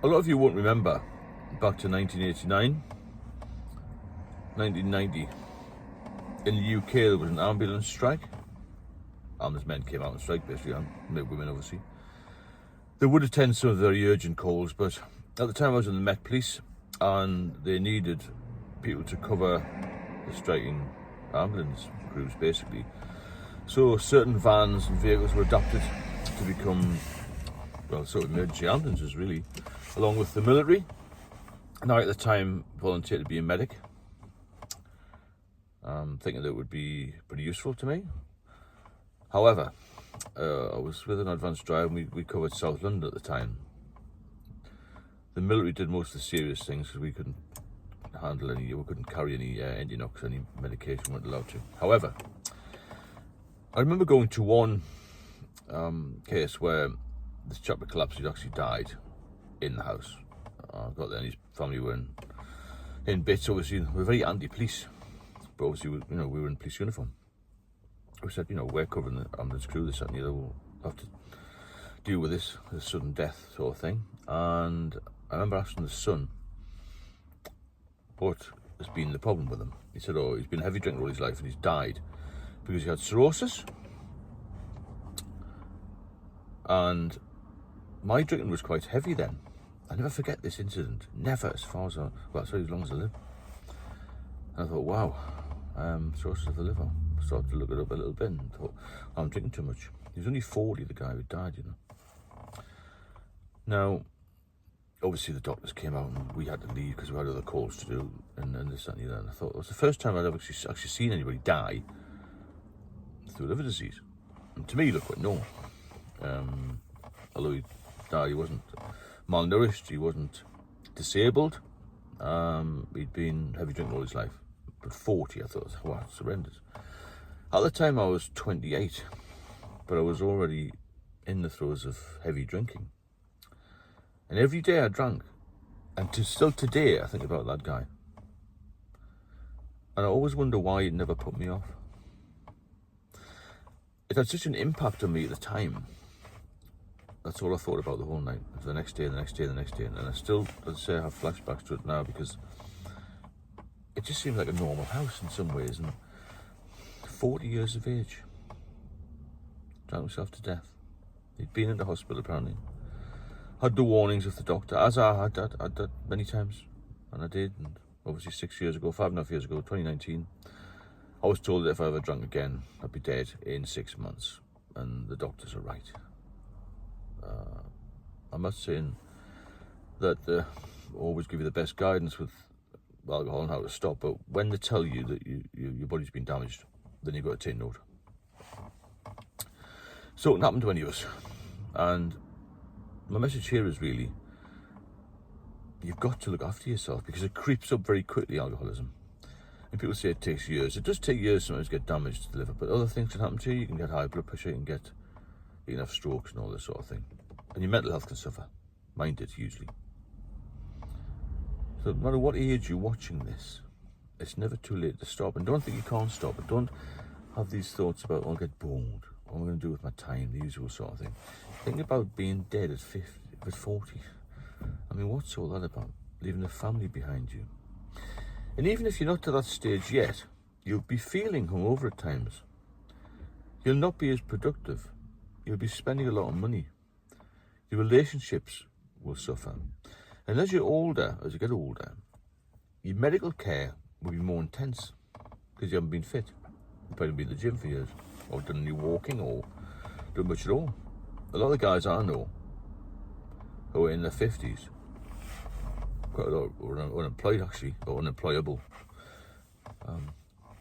A lot of you won't remember back to 1989, 1990. In the UK, there was an ambulance strike. Ambulance men came out and strike, basically, and women, obviously. They would attend some very urgent calls, but at the time I was in the Met Police, and they needed people to cover the striking ambulance crews, basically. So certain vans and vehicles were adapted to become, well, sort of emergency ambulances, really, along with the military. And I, at the time, volunteered to be a medic, thinking that it would be pretty useful to me. However, I was with an advanced drive, and we covered South London at the time. The military did most of the serious things because we couldn't handle any, we couldn't carry any Endinox, any medication, we weren't allowed to. However, I remember going to one case where this chap had collapsed. He'd actually died in the house. I got there and his family were in bits. Obviously, we were very anti-police, but obviously, we were in police uniform. We said, we're covering the ambulance crew, this and the other, we'll have to deal with this sudden death sort of thing. And I remember asking the son what has been the problem with him. He said, he's been a heavy drinker all his life and he's died because he had cirrhosis. And my drinking was quite heavy then. I never forget this incident, never, as long as I live. And I thought, wow, cirrhosis of the liver. I started to look it up a little bit and thought, I'm drinking too much. He was only 40, the guy who died, Now, obviously the doctors came out and we had to leave because we had other calls to do and this and that. And I thought it was the first time I'd ever actually seen anybody die through liver disease. And to me, he looked quite normal. Although he died, he wasn't malnourished, he wasn't disabled. He'd been heavy drinking all his life. But 40, I thought, wow, it's horrendous. At the time I was 28, but I was already in the throes of heavy drinking. And every day I drank. And still today I think about that guy. And I always wonder why it never put me off. It had such an impact on me at the time. That's all I thought about the whole night. The next day, the next day, the next day. And I still, as I say, I have flashbacks to it now because it just seems like a normal house in some ways. And 40 years of age, drank himself to death. He'd been in the hospital apparently. Had the warnings of the doctor, as I had that many times, and I did. And obviously 5.5 years ago, 2019, I was told that if I ever drank again, I'd be dead in 6 months, and the doctors are right. I'm not saying that they always give you the best guidance with alcohol and how to stop, but when they tell you that your body's been damaged, then you've got to take note. So it happened to any of us, and my message here is really, you've got to look after yourself because it creeps up very quickly, alcoholism. And people say it takes years. It does take years sometimes to get damage to the liver, but other things can happen to you. You can get high blood pressure, you can have strokes and all this sort of thing. And your mental health can suffer. Mine did, usually. So no matter what age you're watching this, it's never too late to stop. And don't think you can't stop. And don't have these thoughts about, I'll get bored. What am I going to do with my time? The usual sort of thing. Think about being dead at 50, at 40. I mean, what's all that about? Leaving a family behind you. And even if you're not to that stage yet, you'll be feeling hungover at times. You'll not be as productive. You'll be spending a lot of money. Your relationships will suffer. And as you get older, your medical care will be more intense because you haven't been fit. You've probably been in the gym for years, or done any walking, or done much at all. A lot of the guys I know who are in their 50s, quite a lot are unemployed actually, or unemployable,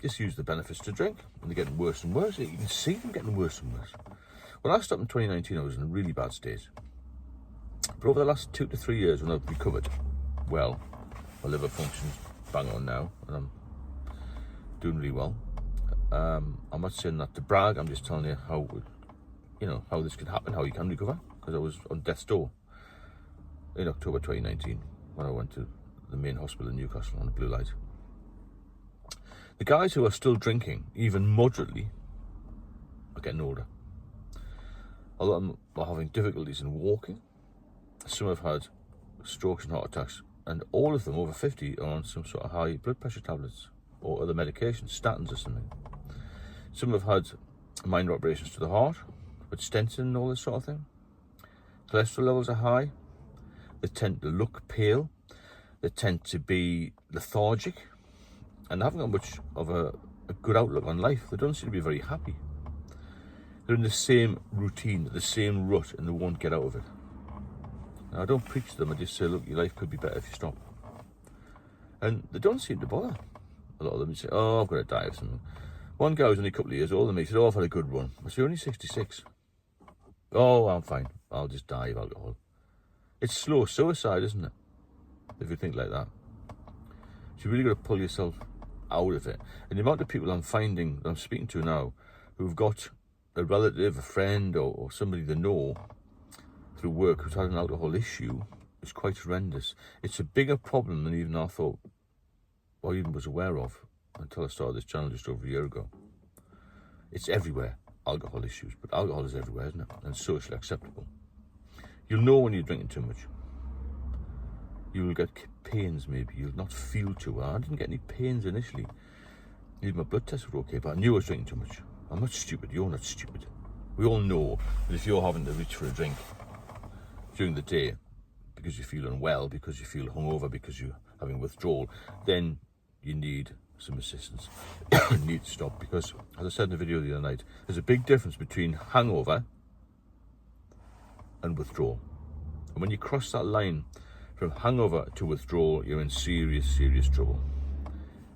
just use the benefits to drink, and they're getting worse and worse. You can see them getting worse and worse. When I stopped in 2019, I was in a really bad state. But over the last 2 to 3 years, when I've recovered, well, my liver functions bang on now, and I'm doing really well. I'm not saying that to brag. I'm just telling you how, how this could happen, how you can recover. Because I was on death's door in October 2019 when I went to the main hospital in Newcastle on a blue light. The guys who are still drinking, even moderately, are getting older. A lot of them are having difficulties in walking. Some have had strokes and heart attacks, and all of them over 50 are on some sort of high blood pressure tablets or other medications, statins or something. Some have had minor operations to the heart, with stents and all this sort of thing. Cholesterol levels are high. They tend to look pale. They tend to be lethargic, and they haven't got much of a good outlook on life. They don't seem to be very happy. They're in the same routine, the same rut, and they won't get out of it. Now, I don't preach to them, I just say, look, your life could be better if you stop. And they don't seem to bother. A lot of them say, oh, I've got to die of something. One guy was only a couple of years older than me. He said, oh, I've had a good run. I said, you're only 66. Oh, I'm fine. I'll just die of alcohol. It's slow suicide, isn't it? If you think like that. So you really got to pull yourself out of it. And the amount of people I'm speaking to now, who've got a relative, a friend, or somebody they know through work who's had an alcohol issue is quite horrendous. It's a bigger problem than even I thought, or even was aware of, until I started this channel just over a year ago. It's everywhere, alcohol issues, but alcohol is everywhere, isn't it? And socially acceptable. You'll know when you're drinking too much. You will get pains maybe, you'll not feel too well. I didn't get any pains initially. Even my blood tests were okay, but I knew I was drinking too much. I'm not stupid, you're not stupid. We all know that if you're having to reach for a drink during the day because you feel unwell, because you feel hungover, because you're having withdrawal, then you need some assistance. You need to stop, because, as I said in the video the other night, there's a big difference between hangover and withdrawal. And when you cross that line from hangover to withdrawal, you're in serious, serious trouble.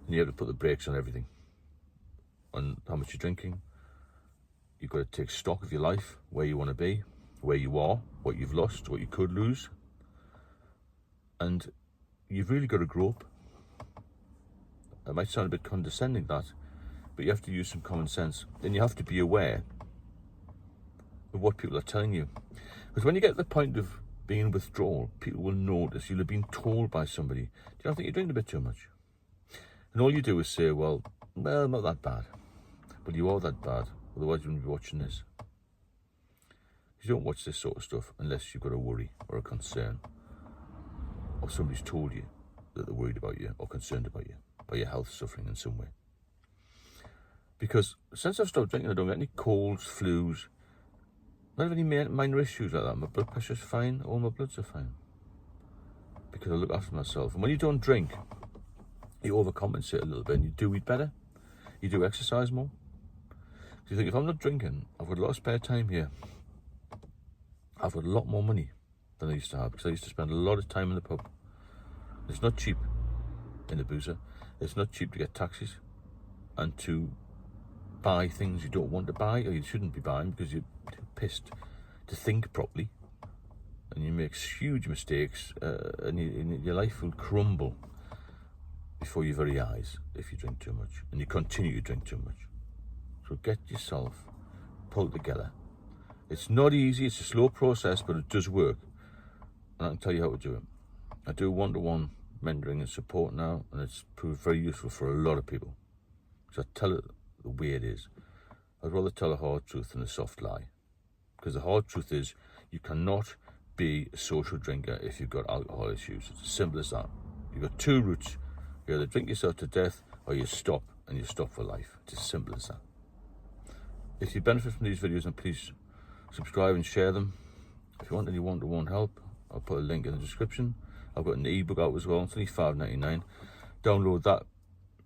And you have to put the brakes on everything. On how much you're drinking. You've got to take stock of your life, where you want to be, where you are, what you've lost, what you could lose. And you've really got to grow up. It might sound a bit condescending, that, but you have to use some common sense. And you have to be aware of what people are telling you. Because when you get to the point of being in withdrawal, people will notice. You'll have been told by somebody, do you not think you're drinking a bit too much? And all you do is say, well, not that bad. But you are that bad, otherwise you wouldn't be watching this. You don't watch this sort of stuff unless you've got a worry or a concern, or somebody's told you that they're worried about you or concerned about you, about your health suffering in some way. Because since I've stopped drinking, I don't get any colds, flus, not have any minor issues like that. My blood pressure's fine, all my bloods are fine. Because I look after myself. And when you don't drink, you overcompensate a little bit and you do eat better. You do exercise more. So you think, if I'm not drinking, I've got a lot of spare time here. I've got a lot more money than I used to have, because I used to spend a lot of time in the pub. It's not cheap in the boozer. It's not cheap to get taxis and to buy things you don't want to buy, or you shouldn't be buying, because you're too pissed to think properly, and you make huge mistakes, and your life will crumble before your very eyes if you drink too much, and you continue to drink too much. So get yourself pulled together. It's not easy, it's a slow process, but it does work, and I can tell you how to do it. I do one-to-one mentoring and support now, and it's proved very useful for a lot of people, because I tell it the way it is. I'd rather tell a hard truth than a soft lie, because the hard truth is you cannot be a social drinker if you've got alcohol issues. It's as simple as that. You've got two routes. You either drink yourself to death, or you stop, and you stop for life. It's as simple as that. If you benefit from these videos, then please subscribe and share them. If you want any one-to-one help, I'll put a link in the description. I've got an ebook out as well. It's only $5.99. Download that.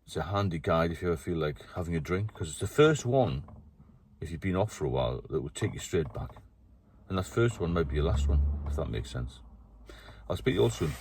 It's a handy guide if you ever feel like having a drink, because it's the first one, if you've been off for a while, that will take you straight back. And that first one might be your last one, if that makes sense. I'll speak to you all soon.